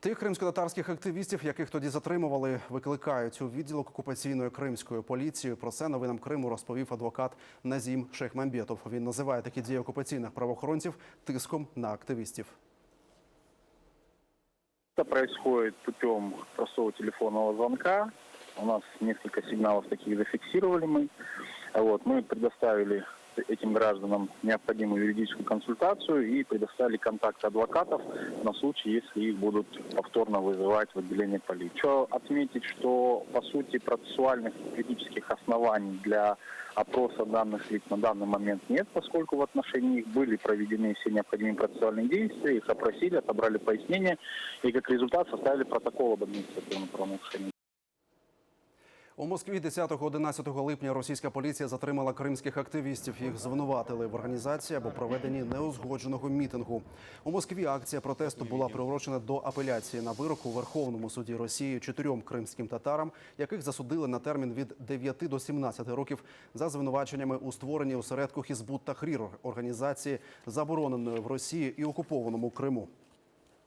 Тих кримськотатарських активістів, яких тоді затримували, викликають у відділок окупаційної кримської поліції. Про це новинам Криму розповів адвокат Назім Шейхмамбетов. Він називає такі дії окупаційних правоохоронців тиском на активістів. Это происходит путем простого телефонного звонка. У нас несколько сигналов таких зафиксировали мы. Мы предоставили этим гражданам необходимую юридическую консультацию и предоставили контакты адвокатов на случай, если их будут повторно вызывать в отделение полиции. Хочу отметить, что по сути процессуальных юридических оснований для опроса данных лиц на данный момент нет, поскольку в отношении их были проведены все необходимые процессуальные действия, их опросили, отобрали пояснения и как результат составили протокол об административном правонарушении. У Москві 10-11 липня російська поліція затримала кримських активістів. Їх звинуватили в організації або проведенні неузгодженого мітингу. У Москві акція протесту була приурочена до апеляції на вирок у Верховному суді Росії 4 кримським татарам, яких засудили на термін від 9 до 17 років за звинуваченнями у створенні осередку Хізбут Тахрір, організації, забороненої в Росії і окупованому Криму.